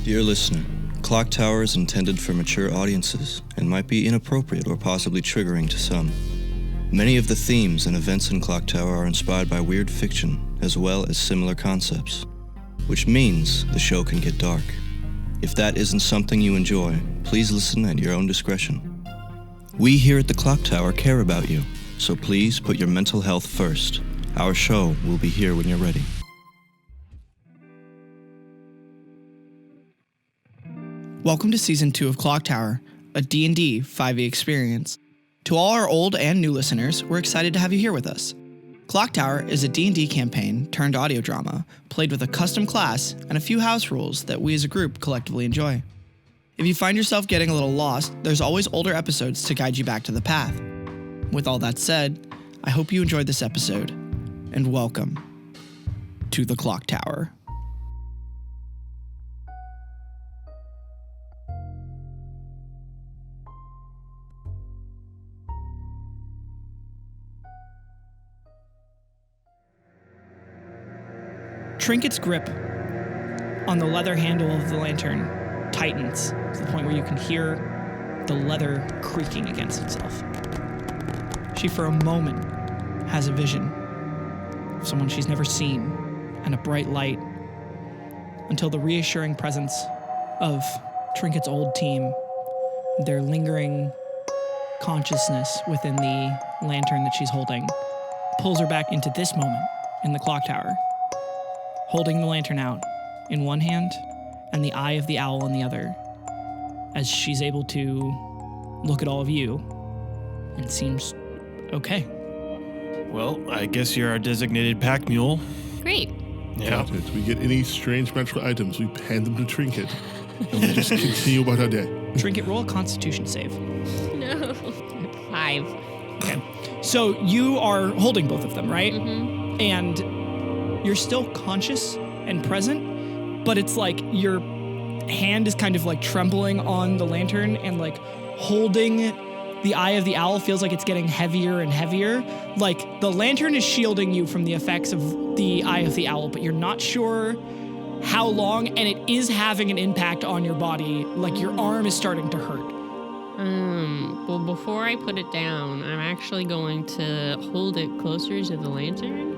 Dear listener, ClockTower is intended for mature audiences and might be inappropriate or possibly triggering to some. Many of the themes and events in ClockTower are inspired by weird fiction as well as similar concepts, which means the show can get dark. If that isn't something you enjoy, please listen at your own discretion. We here at the ClockTower care about you, so please put your mental health first. Our show will be here when you're ready. Welcome to Season 2 of ClockTower, a D&D 5e experience. To all our old and new listeners, we're excited to have you here with us. ClockTower is a D&D campaign turned audio drama, played with a custom class and a few house rules that we as a group collectively enjoy. If you find yourself getting a little lost, there's always older episodes to guide you back to the path. With all that said, I hope you enjoyed this episode, and welcome to the ClockTower. Trinket's grip on the leather handle of the lantern tightens to the point where you can hear the leather creaking against itself. She, for a moment, has a vision of someone she's never seen and a bright light until the reassuring presence of Trinket's old team, their lingering consciousness within the lantern that she's holding, pulls her back into this moment in the clock tower, holding the lantern out in one hand and the eye of the owl in the other, as she's able to look at all of you and seems okay. Well, I guess you're our designated pack mule. Great. Yeah. If we get any strange magical items, we hand them to Trinket, and we just continue about our day. Trinket, roll a Constitution save. No. 5. Okay. So you are holding both of them, right? Mm-hmm. And you're still conscious and present, but it's like your hand is kind of like trembling on the lantern, and like holding the eye of the owl feels like it's getting heavier and heavier. Like the lantern is shielding you from the effects of the eye of the owl, but you're not sure how long, and it is having an impact on your body. Like your arm is starting to hurt. Well, before I put it down, I'm actually going to hold it closer to the lantern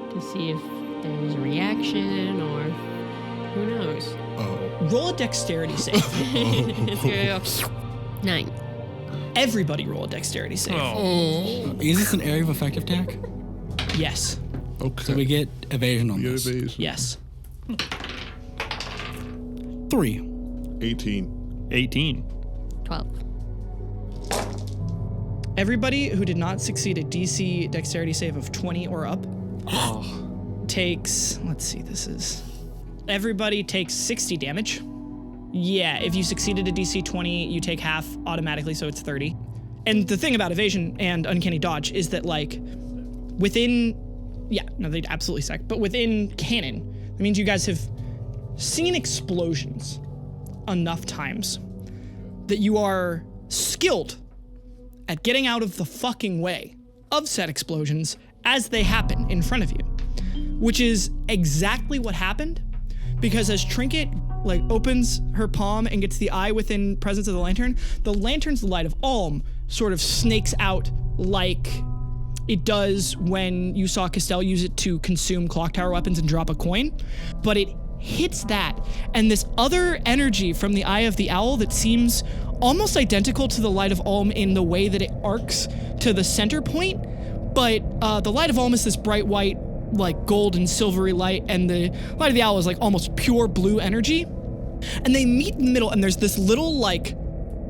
to see if there's a reaction, or who knows. Roll a dexterity save. It's gonna go 9. Everybody roll a dexterity save. Is this an area of effective attack? Yes. Okay. So we get evasion on this. Evasion. Yes. 3. 18. 18. 12. Everybody who did not succeed a DC dexterity save of 20 or up takes, let's see, everybody takes 60 damage. Yeah, if you succeeded a DC 20, you take half automatically, so it's 30. And the thing about evasion and uncanny dodge is that, like, they absolutely suck, but within canon, that means you guys have seen explosions enough times that you are skilled at getting out of the fucking way of said explosions as they happen in front of you, which is exactly what happened, because as Trinket opens her palm and gets the eye within presence of the lantern's light of Alm sort of snakes out like it does when you saw Castell use it to consume clock tower weapons and drop a coin, but it hits that, and this other energy from the eye of the owl that seems almost identical to the light of Alm in the way that it arcs to the center point, but the light of Alm is this bright white, like gold and silvery light, and the light of the owl is like almost pure blue energy. And they meet in the middle, and there's this little like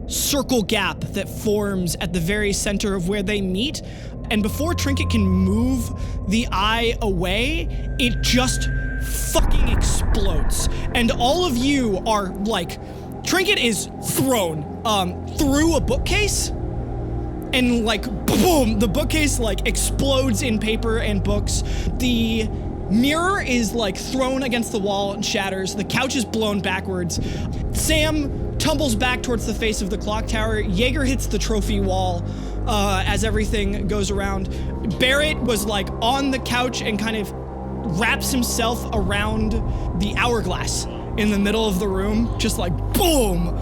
circle gap that forms at the very center of where they meet. And before Trinket can move the eye away, it just fucking explodes. And all of you are like, Trinket is thrown through a bookcase, and like boom, the bookcase like explodes in paper and books. The mirror is like thrown against the wall and shatters. The couch is blown backwards. Sam tumbles back towards the face of the clock tower. Jaeger hits the trophy wall as everything goes around. Barrett was like on the couch and kind of wraps himself around the hourglass in the middle of the room, just like boom.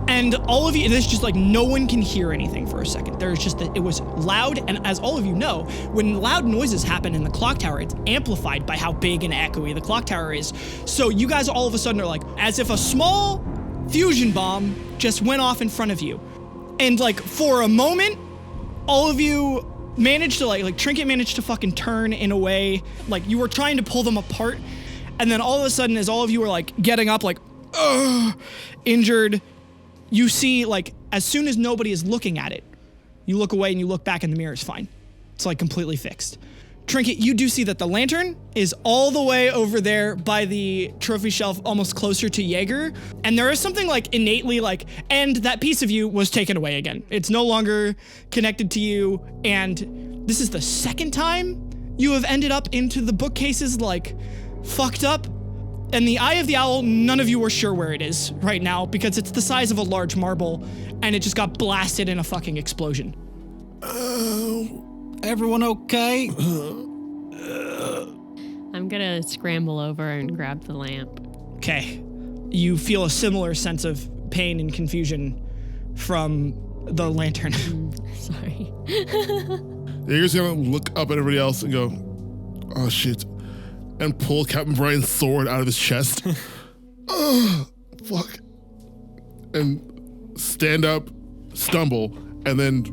And all of you, it's just like no one can hear anything for a second. There's just that it was loud, and as all of you know, when loud noises happen in the clock tower, it's amplified by how big and echoey the clock tower is. So you guys all of a sudden are like, as if a small fusion bomb just went off in front of you. And like for a moment, all of you managed to like Trinket managed to fucking turn in a way, like you were trying to pull them apart. And then all of a sudden, as all of you were like getting up, like, injured, you see, like, as soon as nobody is looking at it, you look away and you look back and the mirror is fine. It's like completely fixed. Trinket, you do see that the lantern is all the way over there by the trophy shelf, almost closer to Jaeger. And there is something like innately like, and that piece of you was taken away again. It's no longer connected to you. And this is the second time you have ended up into the bookcases like fucked up. And the Eye of the Owl, none of you are sure where it is right now because it's the size of a large marble and it just got blasted in a fucking explosion. Everyone okay? I'm gonna scramble over and grab the lamp. Okay. You feel a similar sense of pain and confusion from the lantern. Sorry. Jaeger's gonna look up at everybody else and go, oh shit, and pull Captain Brian's sword out of his chest. Oh, fuck. And stand up, stumble, and then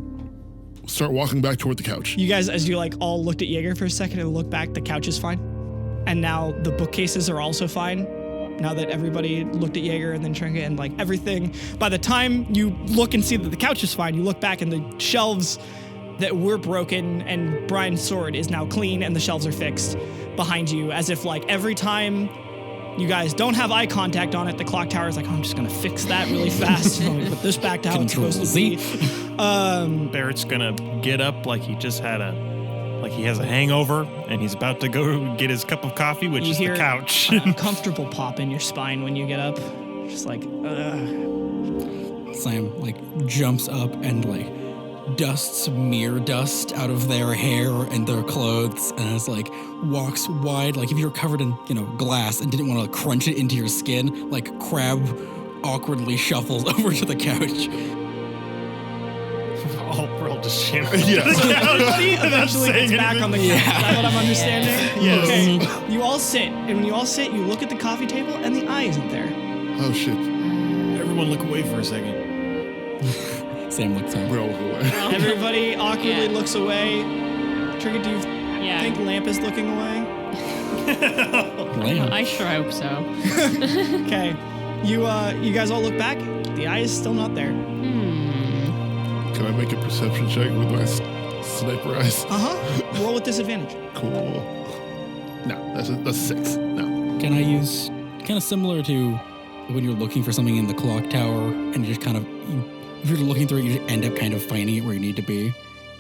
start walking back toward the couch. You guys, as you like all looked at Jaeger for a second and look back, the couch is fine. And now the bookcases are also fine. Now that everybody looked at Jaeger and then Trinket and like everything, by the time you look and see that the couch is fine, you look back and the shelves that were broken and Brian's sword is now clean and the shelves are fixed behind you, as if like every time you guys don't have eye contact on it, the clock tower is like, oh, I'm just gonna fix that really fast. I'm gonna put this back to how it's supposed to be. Barrett's gonna get up like he just had like he has a hangover and he's about to go get his cup of coffee, which You is hear the couch. an uncomfortable pop in your spine when you get up. Just like, Sam like jumps up and like dusts mirror dust out of their hair and their clothes and it's like walks wide, like if you're covered in, glass and didn't want to crunch it into your skin, like Crab awkwardly shuffles over to the couch. We're all just shambling. Yeah. Everybody eventually gets back on the couch. Is that what I'm understanding? Yes. Okay. You all sit, and when you all sit, you look at the coffee table, and the eye isn't there. Oh shit. Everyone look away for a second. Sam looks up. We're all away. Everybody awkwardly Yeah. looks away. Trinket, do you think Lamp is looking away? Lamp. I sure hope so. Okay. You guys all look back. The eye is still not there. Can I make a perception check with my sniper eyes? Roll with disadvantage. Cool. No, that's a 6. No. Can I use kind of similar to when you're looking for something in the clock tower and you just kind of, if you're looking through it, you just end up kind of finding it where you need to be?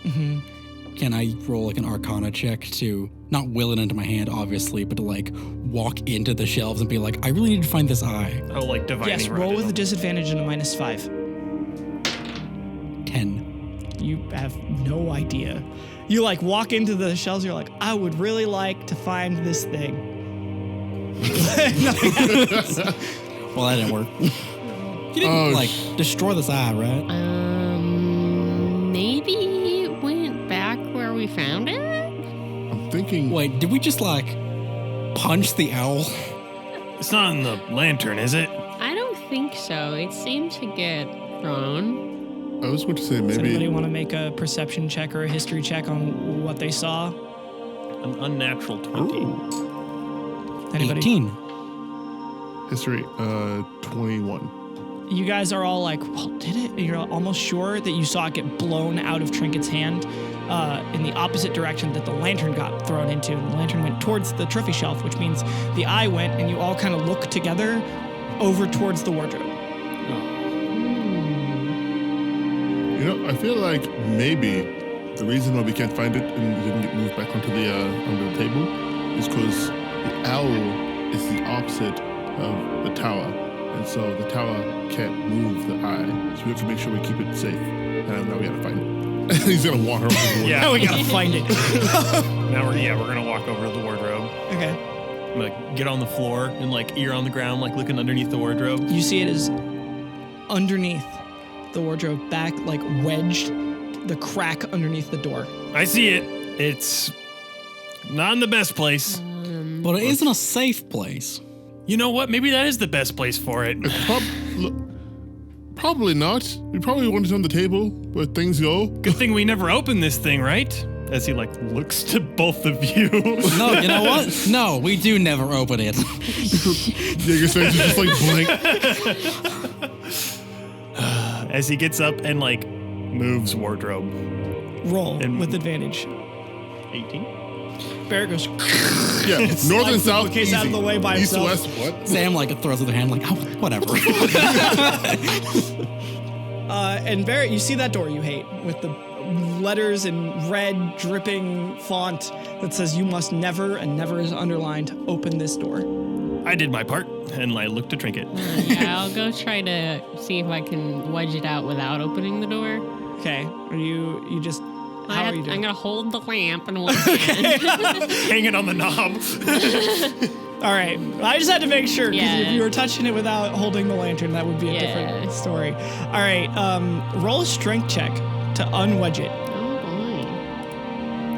Mm-hmm. Can I roll like an Arcana check to not will it into my hand, obviously, but to like walk into the shelves and be like, I really need to find this eye? Oh, like divining. Yes, roll with a disadvantage and a -5. 10. You have no idea. You like walk into the shelves, you're like, I would really like to find this thing. Well, that didn't work. You didn't destroy this eye, right? Maybe it went back where we found it? I'm thinking. Wait, did we just like punch the owl? It's not in the lantern, is it? I don't think so. It seemed to get thrown. I was going to say Does anybody maybe. want to make a perception check or a history check on what they saw? An unnatural 20. Anybody? 18. History, 21. You guys are all like, well, did it? You're almost sure that you saw it get blown out of Trinket's hand in the opposite direction that the lantern got thrown into. And the lantern went towards the trophy shelf, which means the eye went, and you all kind of look together over towards the wardrobe. I feel like maybe the reason why we can't find it and it didn't get moved back onto the table is because the owl is the opposite of the tower. And so the tower can't move the eye. So we have to make sure we keep it safe. And now we gotta find it. He's gonna wander over the wardrobe. Yeah. Now we gotta find it. Now we're gonna walk over to the wardrobe. Okay. like get on the floor and like ear on the ground, like looking underneath the wardrobe. You see it is underneath the wardrobe, back like wedged, the crack underneath the door. I see it. It's not in the best place. But it isn't a safe place. You know what? Maybe that is the best place for it. Probably not. We probably want it on the table where things go. Good thing we never opened this thing, right? As he like looks to both of you. No, you know what? No, we do never open it. Jaeger's face is just like blank. As he gets up and like moves wardrobe. Roll with advantage. 18. Barrett goes. Yeah, north and south. Bookcase out of the way by East to himself. west. What? Sam like throws up their hand like, oh, whatever. And Barrett, you see that door you hate with the letters in red dripping font that says you must never, and never is underlined, open this door. I did my part, and I looked to Trinket. Yeah, I'll go try to see if I can wedge it out without opening the door. Okay, are you just, how are you doing? I'm gonna hold the lamp in one hand. Hang it on the knob. All right, I just had to make sure, because Yeah. if you were touching it without holding the lantern, that would be a different story. All right, roll a strength check to unwedge it. Oh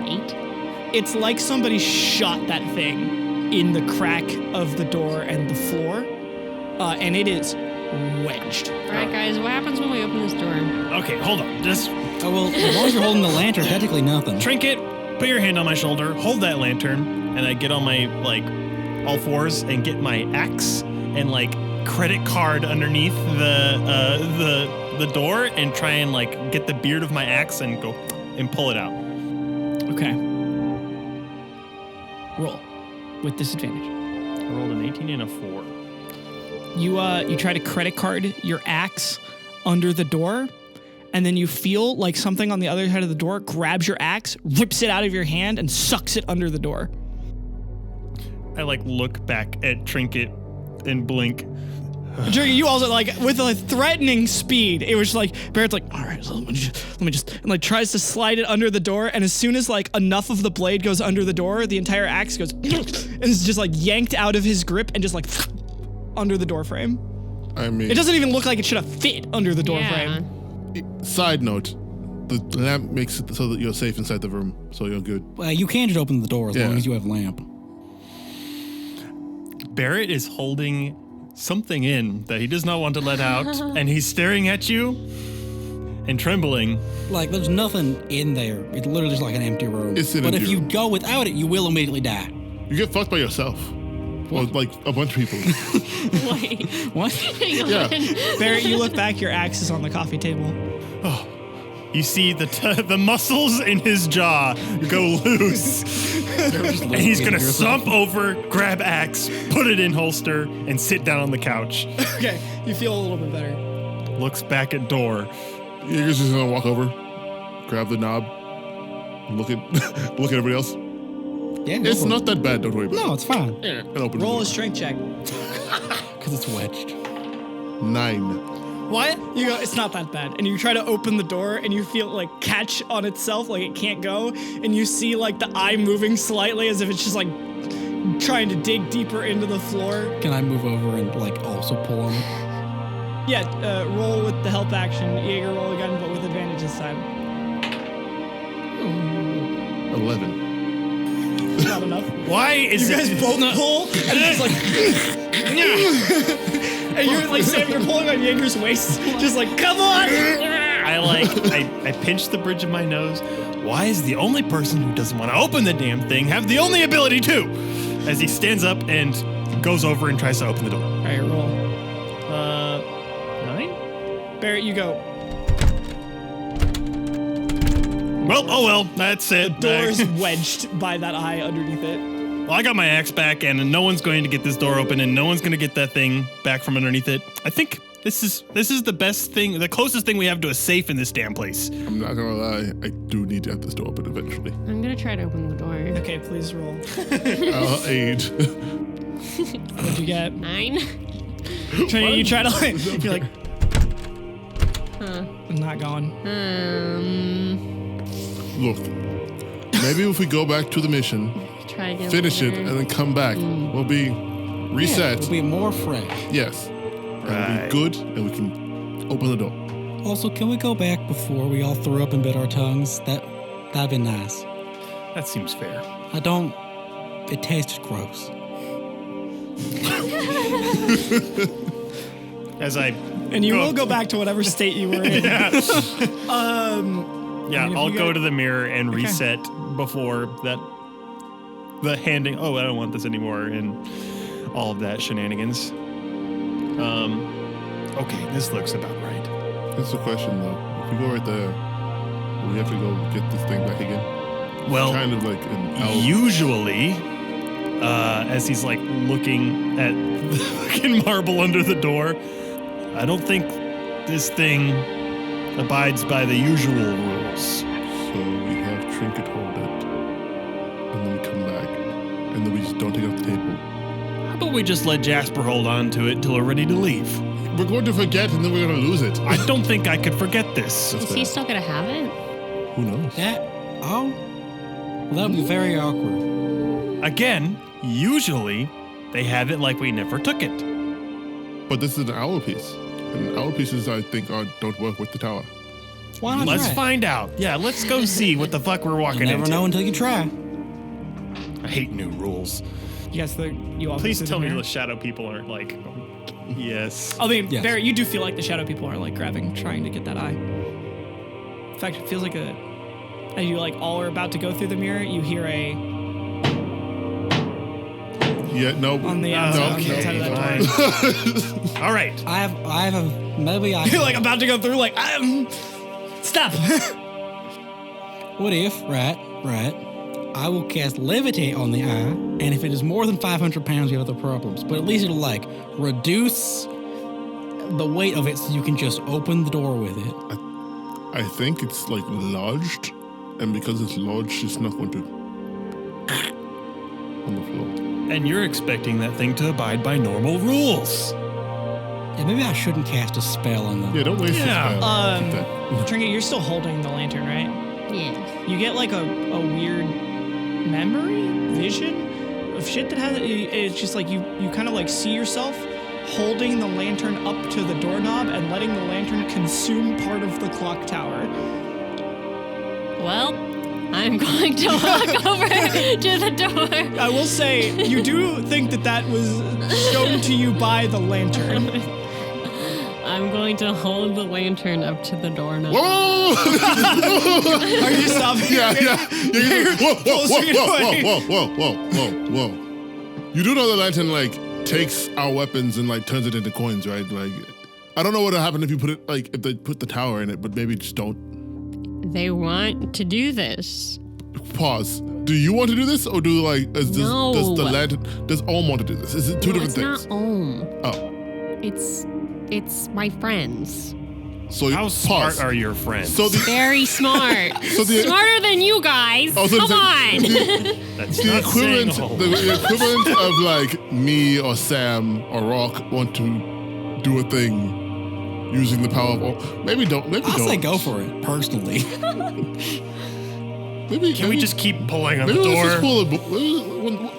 boy. 8. It's like somebody shot that thing in the crack of the door and the floor, and it is wedged. Alright guys, what happens when we open this door? Okay, hold on. Just Oh, well, as long as you're holding the lantern, technically nothing. Trinket, put your hand on my shoulder, hold that lantern, and I get on my like all fours and get my axe and like credit card underneath the door and try and like get the beard of my axe and go and pull it out. Okay. Roll with disadvantage. I rolled an 18 and a 4. You try to credit card your axe under the door, and then you feel like something on the other side of the door grabs your axe, rips it out of your hand, and sucks it under the door. I like look back at Trinket and blink. Jerry, you also like with a threatening speed. It was like Barrett's like, all right, so let me just, and like tries to slide it under the door, and as soon as like enough of the blade goes under the door, the entire axe goes and is just like yanked out of his grip and just like under the door frame. I mean, It doesn't even look like it should have fit under the door frame. side note, the lamp makes it so that you're safe inside the room, so you're good. You can just open the door as Yeah. long as you have lamp. Barrett is holding something in that he does not want to let out, and he's staring at you and trembling. Like, there's nothing in there. It's literally just like an empty room. It's an but empty if you room. go without it, you will immediately die. You get fucked by yourself. Or like a bunch of people. Wait. What? Hang on. Yeah. Barrett, you look back, your axe is on the coffee table. You see the muscles in his jaw go loose. And he's gonna slump over, grab axe, put it in holster, and sit down on the couch. Okay, you feel a little bit better. Looks back at door. Jaeger's just gonna walk over, grab the knob, look at look at everybody else. Yeah, It's not that bad, don't worry about No, it's fine. it. And open Roll the a strength check. Because it's wedged. door. 9. What? You go, it's not that bad. And you try to open the door and you feel it like catch on itself, like it can't go. And you see like the eye moving slightly as if it's just like trying to dig deeper into the floor. Can I move over and like also pull on it? Yeah, roll with the help action. Jaeger, roll again, but with advantage this time. 11. It's not enough. Why is You guys it? both pull, and it's like, and you're like, Sam, you're pulling on Jaeger's waist, just like, come on! I pinch the bridge of my nose. Why is the only person who doesn't want to open the damn thing have the only ability to? As he stands up and goes over and tries to open the door. All right, roll. 9? Barrett, you go. Well, oh well, that's it. Door is wedged by that eye underneath it. Well, I got my axe back, and no one's going to get this door open, and no one's going to get that thing back from underneath it. I think this is the best thing, the closest thing we have to a safe in this damn place. I'm not gonna lie, I do need to have this door open eventually. I'm gonna try to open the door. Okay, please roll. I'll aid. What'd you get? 9? You try to like, you're like, Huh. I'm not going. Look, maybe if we go back to the mission, try again. finish it, later. and then come back. We'll be reset. We'll be more fresh. Yes. And we'll Right. be good, and we can open the door. Also, can we go back before we all threw up and bit our tongues? That'd be nice. That seems fair. It tasted gross. As I And you will go back to whatever state you were in. Yeah, I mean, if I'll you go got- to the mirror and reset before that. The handing. Oh, I don't want this anymore, and all of that shenanigans. Okay, this looks about right. That's the question, though. If we go right there, we have to go get this thing back again. Well, Kind of like an hour. usually, as he's like looking at the fucking marble under the door, I don't think this thing abides by the usual rules. So we have Trinket hold it, and then we come back, and then we just don't take it off the table. How about we just let Jasper hold on to it till we're ready to leave? We're going to forget, and then we're going to lose it. I don't think I could forget this. That's Is he bad. still gonna have it? Who knows? Well, that would be very awkward. Again, usually they have it like we never took it. But this is an owl piece. And owl pieces, I think, don't work with the tower. Why not Let's try it? find out. Yeah, let's go see what the fuck we're walking You never into. know until you try. I hate new rules. You guys, you all Please go through tell the me mirror? the shadow people aren't like, yes. I mean, Yes. Barry, you do feel like the shadow people are like trying to get that eye. In fact, it feels like as you like all are about to go through the mirror, you hear a Yeah, no. on the no, outside, on the no, outside of that no. door. All right. I have a maybe I. You're like about to go through, like stop. What if, right, I will cast Levitate on the eye, and if it is more than 500 pounds, you have other problems. But at least it'll, like, reduce the weight of it so you can just open the door with it. I think it's like lodged, and because it's lodged, it's not going to on the floor. And you're expecting that thing to abide by normal rules. Yeah, maybe I shouldn't cast a spell on them. Yeah, don't waste Yeah. the spell. Keep that. Trinket, you're still holding the lantern, right? Yes. You get like a weird vision of shit that has it's just like you kind of like see yourself holding the lantern up to the doorknob and letting the lantern consume part of the clock tower. Well, I'm going to walk over to the door. I will say you do think that was shown to you by the lantern. I'm going to hold the lantern up to the doorknob. Whoa! Are you stopping? Yeah. Whoa, Closing it away. whoa. You do know the lantern like takes our weapons and like turns it into coins, right? Like, I don't know what would happen if you put it like if they put the tower in it, but maybe just don't. They want to do this. Pause. Do you want to do this, or do like does the No. lantern does Ohm want to do this? Is it two different it's things? not Ohm. Oh, It's my friends. so How pause. smart are your friends? So the Very smart. So the- Smarter than you guys. Oh, so Come on. That's the not saying equivalent, a whole the lot. equivalent of like me or Sam or Rock want to do a thing using the power of maybe don't. I'll say go for it, personally. Maybe Can we just keep pulling on the maybe let's door? just pull one more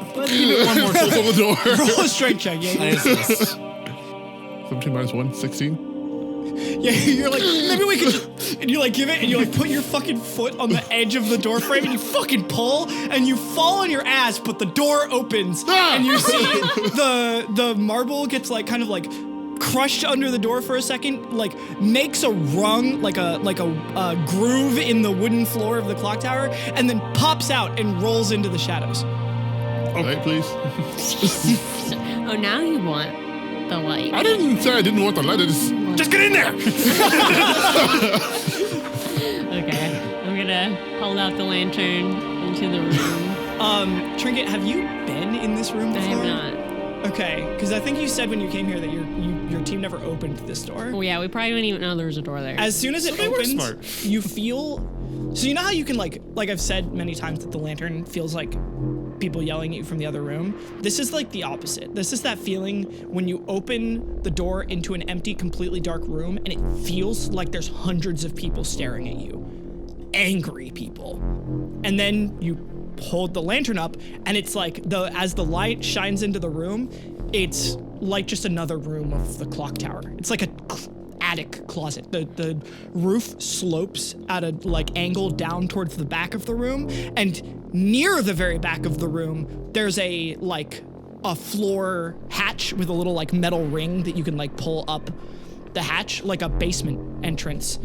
time on the door. Roll a strength check, yeah. 17 minus 1, 16. Yeah, you're like, maybe we could just, and you like give it, and you like put your fucking foot on the edge of the door frame, and you fucking pull, and you fall on your ass, but the door opens, and you see the marble gets like kind of like crushed under the door for a second, like makes a rung, like a groove in the wooden floor of the clock tower, and then pops out and rolls into the shadows. Light, please. Oh, now you want the light. I didn't say I didn't want the light. I just Just get in there! Okay. I'm gonna hold out the lantern into the room. Trinket, have you been in this room I before? have not. Okay, because I think you said when you came here that your team never opened this door. Oh yeah, we probably didn't even know there was a door there. As soon as it they were opens, smart. you feel. So you know how you can like I've said many times that the lantern feels like people yelling at you from the other room. This is like the opposite. This is that feeling when you open the door into an empty, completely dark room, and it feels like there's hundreds of people staring at you, angry people, and then you hold the lantern up, and it's like as the light shines into the room, it's like just another room of the clock tower. It's like a attic closet. The roof slopes at a like angle down towards the back of the room, and near the very back of the room, there's a floor hatch with a little like metal ring that you can like pull up the hatch, like a basement entrance.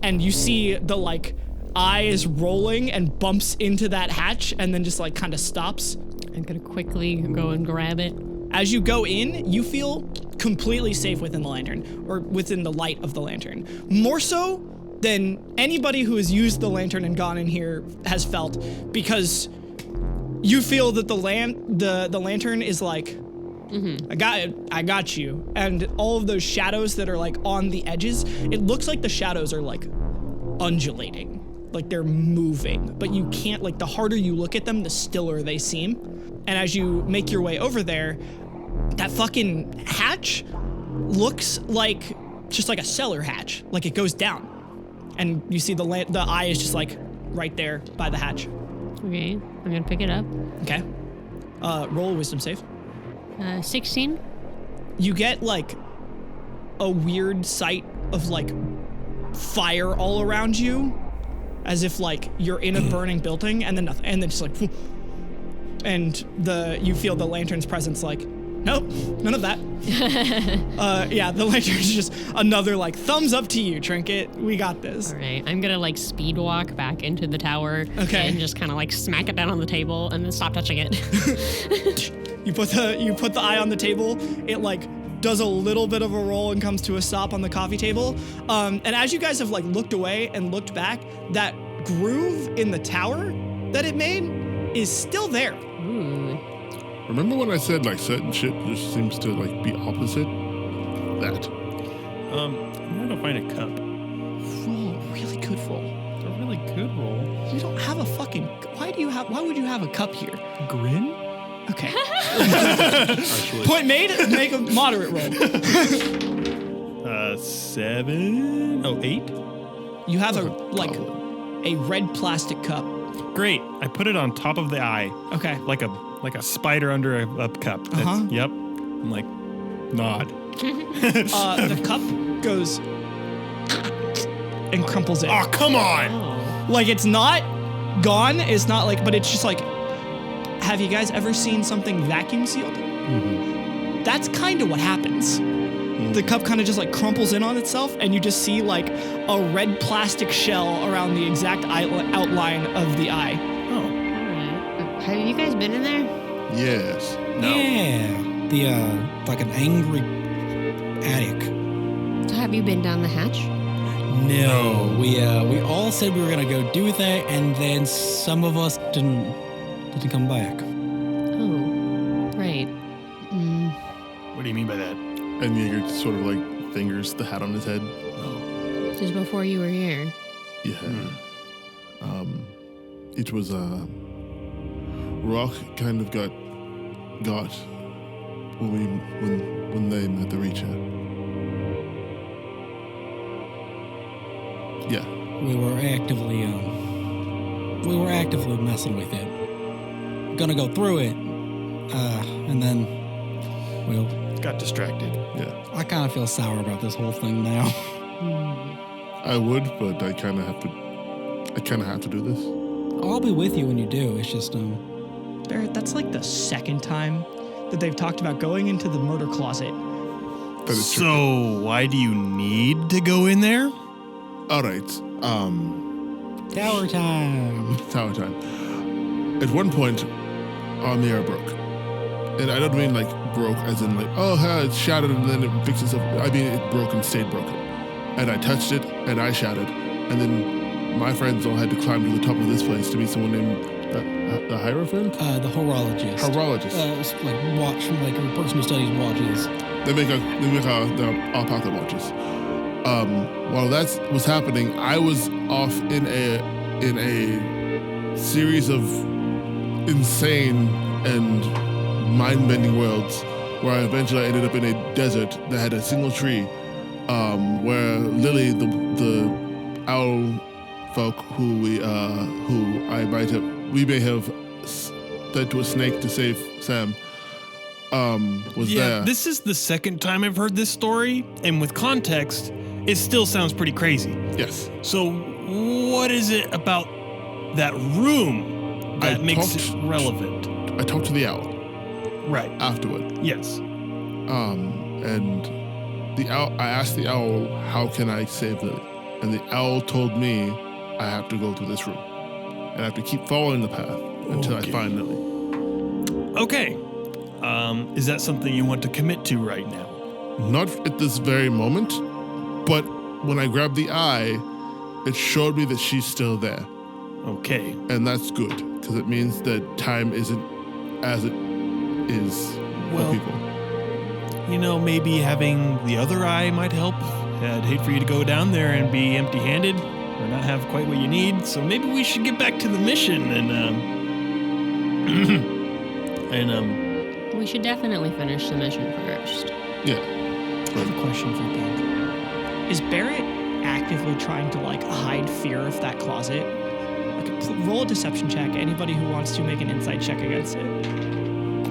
And you see the like eye is rolling and bumps into that hatch and then just like kind of stops. I'm gonna quickly go and grab it. As you go in, you feel completely safe within the lantern, or within the light of the lantern. More so than anybody who has used the lantern and gone in here has felt, because you feel that the lantern is like, I got you. And all of those shadows that are like on the edges, it looks like the shadows are like undulating, like they're moving, but you can't, like the harder you look at them, the stiller they seem. And as you make your way over there, that fucking hatch looks like just like a cellar hatch, like it goes down. And you see the eye is just like right there by the hatch. Okay, I'm gonna pick it up. Okay. Roll a wisdom save. 16. You get like a weird sight of like fire all around you, as if like you're in a burning building, and then nothing, and then just like, and you feel the lantern's presence. Like, nope, none of that. Yeah, the lantern's just another like thumbs up to you, Trinket. We got this. All right, I'm gonna like speed walk back into the tower. Okay. And just kind of like smack it down on the table and then stop touching it. You put the eye on the table. It like does a little bit of a roll and comes to a stop on the coffee table. And as you guys have like looked away and looked back, that groove in the tower that it made is still there. Ooh. Remember when I said like certain shit just seems to like be opposite? That. I'm gonna find a cup. Roll a really good roll. It's a really good roll. You don't have a fucking. Why would you have a cup here? Grin? Okay. Actually. Point made. Make a moderate roll. 7. Oh, 8. You have a red plastic cup. Great. I put it on top of the eye, Okay. like a spider under a cup. Yep. I'm like, nod. The cup goes and crumples in. Oh, come on! Oh. Like it's not gone. It's not like, but it's just like. Have you guys ever seen something vacuum sealed? Mm-hmm. That's kind of what happens. Mm. The cup kind of just like crumples in on itself, and you just see like a red plastic shell around the exact outline of the eye. Oh. Alright. Have you guys been in there? Yes. No. Yeah. The, like an angry attic. So have you been down the hatch? No. We all said we were going to go do that, and then some of us didn't come back. Oh, right. What do you mean by that? And Jaeger just sort of like fingers the hat on his head. Just before you were here. Yeah. It was Rock kind of got when they met the Reacher. Yeah. We were actively messing with it. Gonna go through it, and then, well, Got distracted. Yeah. I kind of feel sour about this whole thing now. I would, but I kind of have to do this. I'll be with you when you do. It's just Barrett, that's like the second time that they've talked about going into the murder closet. That is true. So, why do you need to go in there? All right. tower time. Tower time. At one point, our mirror broke. And I don't mean like broke as in like, oh, it shattered and then it fixed itself. I mean it broke and stayed broken. And I touched it and I shattered. And then my friends all had to climb to the top of this place to meet someone named the Hierophant? The horologist. Horologist. It's like a person who studies watches. They make the alpaca watches. While that was happening, I was off in a series of insane and mind-bending worlds where I eventually ended up in a desert that had a single tree, where Lily, the owl folk we may have said to a snake to save Sam was there. This is the second time I've heard this story, and with context, it still sounds pretty crazy. Yes. So, what is it about that room that makes it relevant? I talked to the owl. Right. Afterward. Yes. And the owl. I asked the owl, "How can I save Lily?" And the owl told me, "I have to go through this room, and I have to keep following the path until I find Lily." Okay. Is that something you want to commit to right now? Not at this very moment, but when I grabbed the eye, it showed me that she's still there, Okay. and that's good because it means that time isn't as it is Well, for people. Maybe having the other eye might help. I'd hate for you to go down there and be empty-handed or not have quite what you need. So maybe we should get back to the mission and We should definitely finish the mission first. Yeah. I have a question for Bink. Is Barrett actively trying to hide fear of that closet? Roll a deception check. Anybody who wants to make an insight check against it.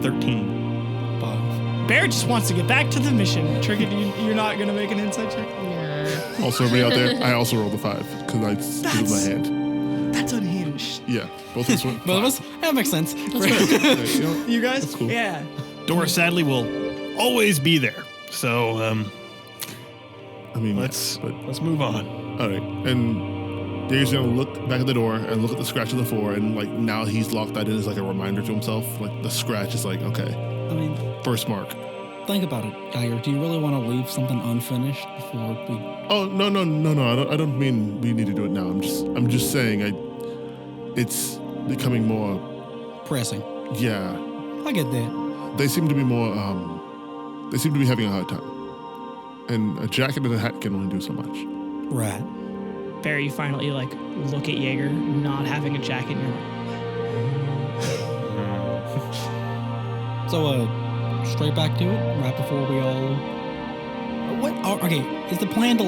13. 5. Barrett just wants to get back to the mission. Trinket, you're not gonna make an insight check? Nah. Also, everybody out there, I also rolled a 5 because I stood with my hand. That's unhinged. Yeah, both of us went. Both of us? That makes sense. You guys? That's cool. Yeah. Dora sadly will always be there. So I mean, let's but move on. all right. And Dave's gonna look back at the door and look at the scratch on the floor, and now he's locked that in as a reminder to himself. The scratch is okay, I mean, first mark. think about it, Geiger. Do you really want to leave something unfinished before we... Oh no! I don't mean we need to do it now. I'm just saying it's becoming more. Pressing. Yeah, I get that. they seem to be more. They seem to be having a hard time, and a jacket and a hat can only do so much. Right. Barry, you finally look at Jaeger not having a jacket and you're So, straight back to it, right before we all... What? Oh, okay, is the plan to,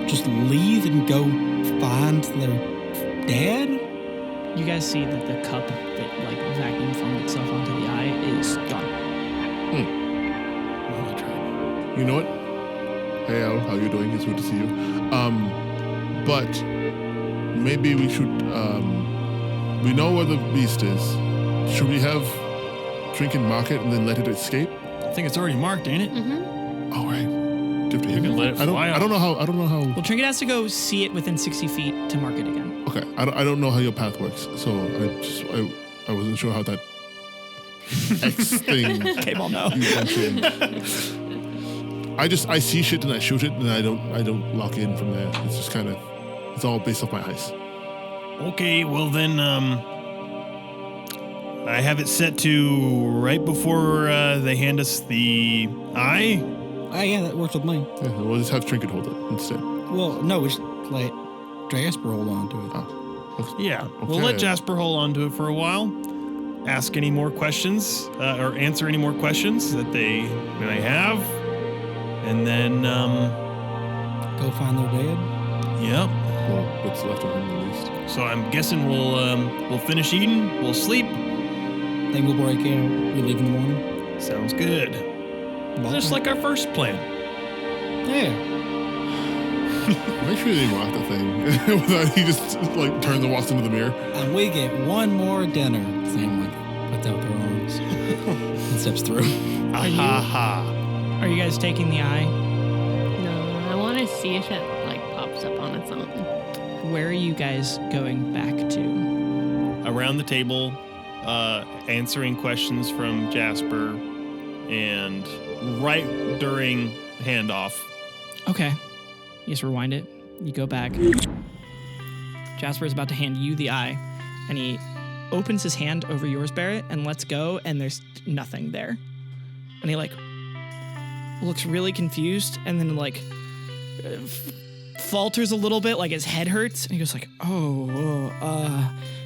just leave and go find their dad? you guys see that the cup that vacuum formed itself onto the eye is gone. Well, I tried. You know what? Hey Al, how you doing? It's good to see you. But maybe we should. We know where the beast is. Should we have Trinket mark it and then let it escape? I think it's already marked, ain't it? Mm-hmm. All right. Do you have to hit can it? let it fly I don't know how. Well, Trinket has to go see it within 60 feet to mark it again. Okay. I don't know how your path works, so I wasn't sure how that X thing. Kball, no. You mentioned. I see shit and I shoot it and I don't lock in from there. It's just it's all based off my eyes. Okay, well then, I have it set to right before they hand us the eye. Oh, yeah, that works with me. Yeah, we'll just have Trinket hold it instead. Well, no, we should let Jasper hold on to it. Oh. Yeah, Okay. we'll let Jasper hold on to it for a while. Ask any more questions, or answer any more questions that they may have. And then, Go find their dad. yep. Well, what's left of him at least. So I'm guessing we'll finish eating, we'll sleep. Then we'll break out. We leave in the morning. Sounds good. Just like our first plan. Yeah. Make sure they rock the thing. He just turns and walks into the mirror. And we get one more dinner. Sam puts out their arms and steps through. Ha. Are you guys taking the eye? No, I want to see if it pops up on its own. Where are you guys going back to? Around the table, answering questions from Jasper, and right during handoff. Okay. You just rewind it. You go back. Jasper is about to hand you the eye, and he opens his hand over yours, Barrett, and lets go, and there's nothing there. And he looks really confused, and then falters a little bit, his head hurts, and he goes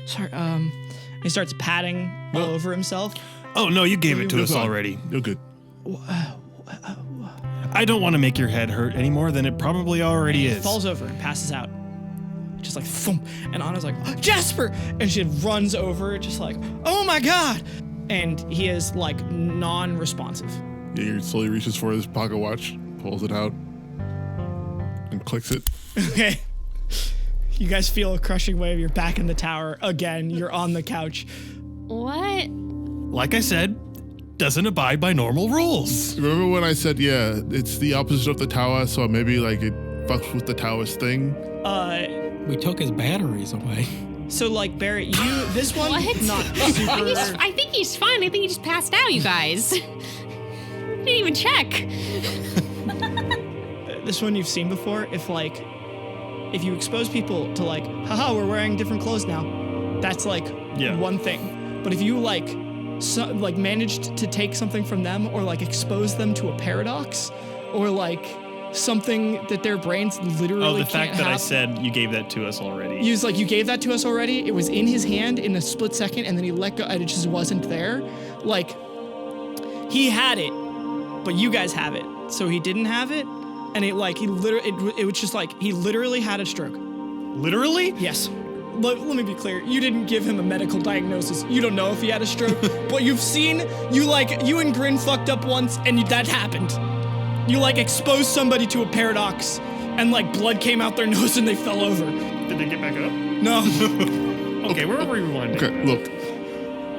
sorry. And he starts patting all over himself. Oh no, you gave it to You're us fine. already. You're good. I don't want to make your head hurt any more than it probably already is. Falls over and passes out. just like thump. And Anna's like, oh, Jasper! And she runs over, just like, oh my God! And he is like non-responsive. Jaeger slowly reaches for his pocket watch, pulls it out, and clicks it. Okay. You guys feel a crushing wave. You're back in the tower again. You're on the couch. What? Like I said, doesn't abide by normal rules. Remember when I said, yeah, it's the opposite of the tower, so maybe like it fucks with the tower's thing? We took his batteries away. So like Barrett, this one What? not super. I think he's fine. I think he just passed out, you guys. Didn't even check. This one you've seen before. If you expose people to like, haha, we're wearing different clothes now. That's like one thing. But if you managed to take something from them or like expose them to a paradox or like something that their brains literally Oh, the can't fact that I have. said you gave that to us already. He was like, you gave that to us already. It was in his hand in a split second, and then he let go, and it just wasn't there. Like, he had it, but you guys have it, so he didn't have it, and it was just like he literally had a stroke. Literally? Yes. Let me be clear. You didn't give him a medical diagnosis. You don't know if he had a stroke, but you've seen you and Grin fucked up once, and that happened. You like exposed somebody to a paradox, and like blood came out their nose and they fell over. Did they get back up? No. Okay, where were we rewinding? Okay, look.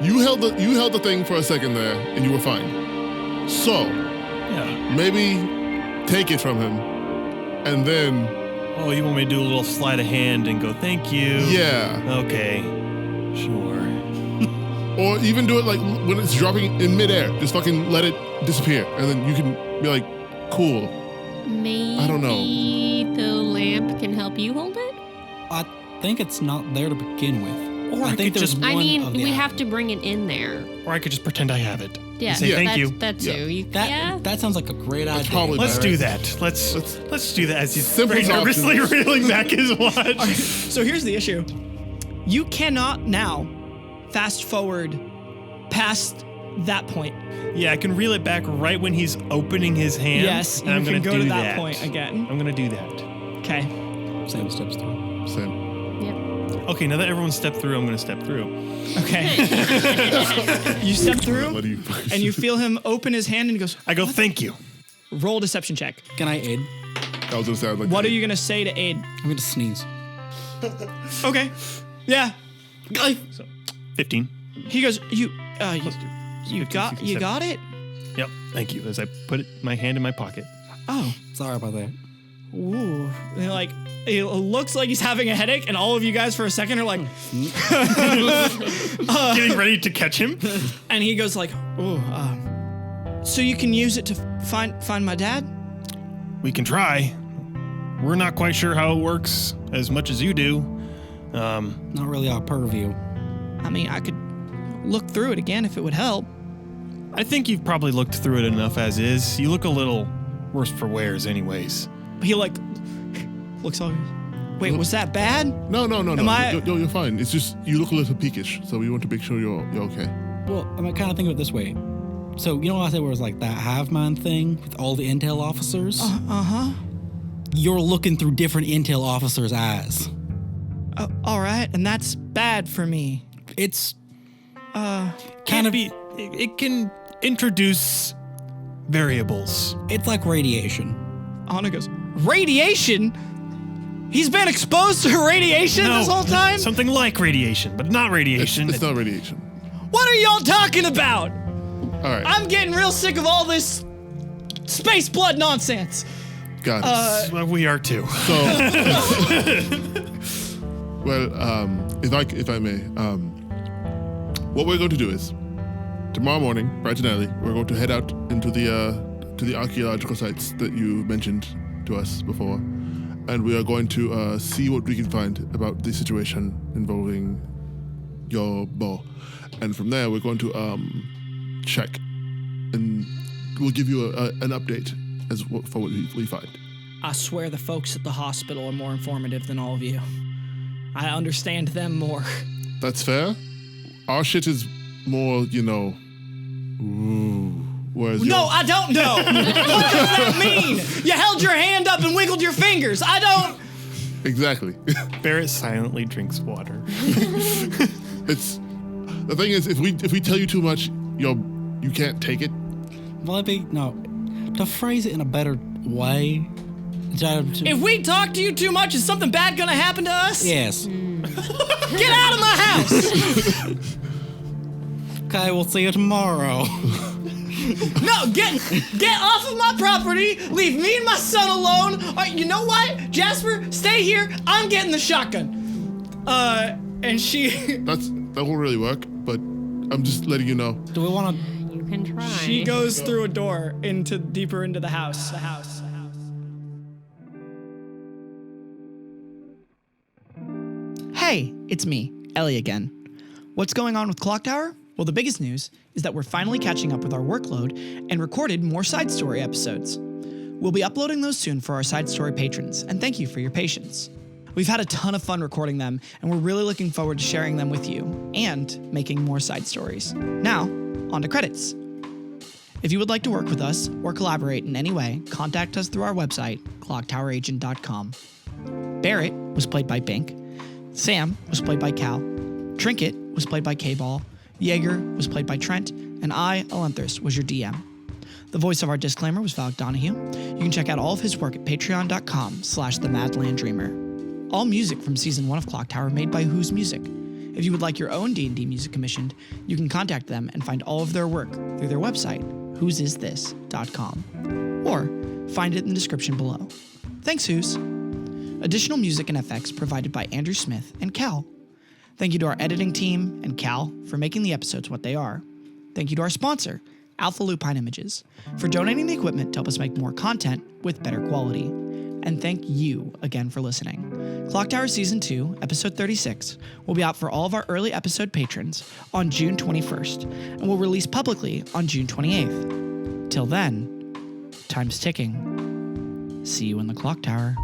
You held the thing for a second there, and you were fine. So, Yeah. maybe take it from him, and then, Oh, you want me to do a little sleight of hand and go, thank you? yeah. Okay. Sure. Or even do it like when it's dropping in midair. Just fucking let it disappear, and then you can be like, cool. Maybe I don't know. the lamp can help you hold it? I think it's not there to begin with. Or I think could there's just- I one mean, of the we items. have to bring it in there. Or I could just pretend I have it. Yeah, And say thank that's, you. That too. Yeah. Yeah. That sounds like a great idea. probably Let's better. do that. Let's do that as he's Simple very nervously options. reeling back his watch. So here's the issue. You cannot now fast forward past that point. Yeah, I can reel it back right when he's opening his hand. Yes, and I'm you gonna can go do to that point again. I'm gonna do that. Okay. Same steps through. Same. Yep. Okay, now that everyone stepped through, I'm gonna step through. Okay. You step through, What do you? and you feel him open his hand, and he goes, I go, thank you. roll a deception check. Can I aid? I was gonna say, like, What are you going to say to aid? I'm going to sneeze. Okay. Yeah. So, 15. He goes, you got 15, it? Yep, thank you. As I put my hand in my pocket. Oh. Sorry about that. Ooh. And like, it looks like he's having a headache, and all of you guys for a second are like, Getting ready to catch him. and he goes like, ooh, so you can use it to find my dad? We can try. We're not quite sure how it works as much as you do. Not really our purview. I mean, I could look through it again if it would help. I think you've probably looked through it enough as is. You look a little worse for wears anyways. He like looks all. Wait, was that bad? No. Am I- You're fine. It's just you look a little peakish, so we want to make sure you're okay. Well, I mean, kind of think of it this way. So, you know what I said was like that hive mind thing with all the intel officers? Uh-huh. You're looking through different intel officers' eyes. All right, and that's bad for me. It's Kind kind of of, be. It can introduce variables. it's like radiation. Anna goes, radiation? He's been exposed to radiation this whole time? Something like radiation, but not radiation. It's not radiation. What are y'all talking about? All right, I'm getting real sick of all this space blood nonsense. got it. Well, we are too. So, well, if I may, what we're going to do is tomorrow morning, bright and early, we're going to head out into the archaeological sites that you mentioned to us before, and we are going to see what we can find about the situation involving your bow, and from there we're going to check, and we'll give you an update for what we find. I swear the folks at the hospital are more informative than all of you. I understand them more. That's fair. Our shit is more, whereas No, yours- I don't know. What does that mean? You held your hand up and wiggled your fingers. I don't. Exactly. Barrett silently drinks water. It's the thing is, if we tell you too much, you can't take it. Well, to phrase it in a better way. If we talk to you too much, is something bad gonna happen to us? Yes. Get out of my house! Okay, we'll see you tomorrow. No, get off of my property. Leave me and my son alone. All right, you know what? Jasper, stay here. I'm getting the shotgun. And she... That won't really work, but I'm just letting you know. Do we want to... You can try. She goes through a door deeper into the house. Hey, it's me, Ellie again. What's going on with ClockTower? Well, the biggest news is that we're finally catching up with our workload and recorded more side story episodes. We'll be uploading those soon for our side story patrons, and thank you for your patience. We've had a ton of fun recording them, and we're really looking forward to sharing them with you and making more side stories. Now, on to credits. If you would like to work with us or collaborate in any way, contact us through our website, ClockTowerAgent.com. Barrett was played by Bink. Sam was played by Cal. Trinket was played by Kball. Jaeger was played by Trent, and I, Ellinthris, was your DM. The voice of our disclaimer was Valak Donahue. You can check out all of his work at patreon.com/themadlanddreamer. All music from Season 1 of ClockTower made by Who's Music. If you would like your own D&D music commissioned, you can contact them and find all of their work through their website, whosisthis.com, or find it in the description below. Thanks, Who's. Additional music and effects provided by Andrew Smith and Cal. Thank you to our editing team and Cal for making the episodes what they are. Thank you to our sponsor, Alpha Lupine Images, for donating the equipment to help us make more content with better quality. And thank you again for listening. ClockTower Season 2, Episode 36, will be out for all of our early episode patrons on June 21st, and will release publicly on June 28th. Till then, time's ticking. See you in the ClockTower.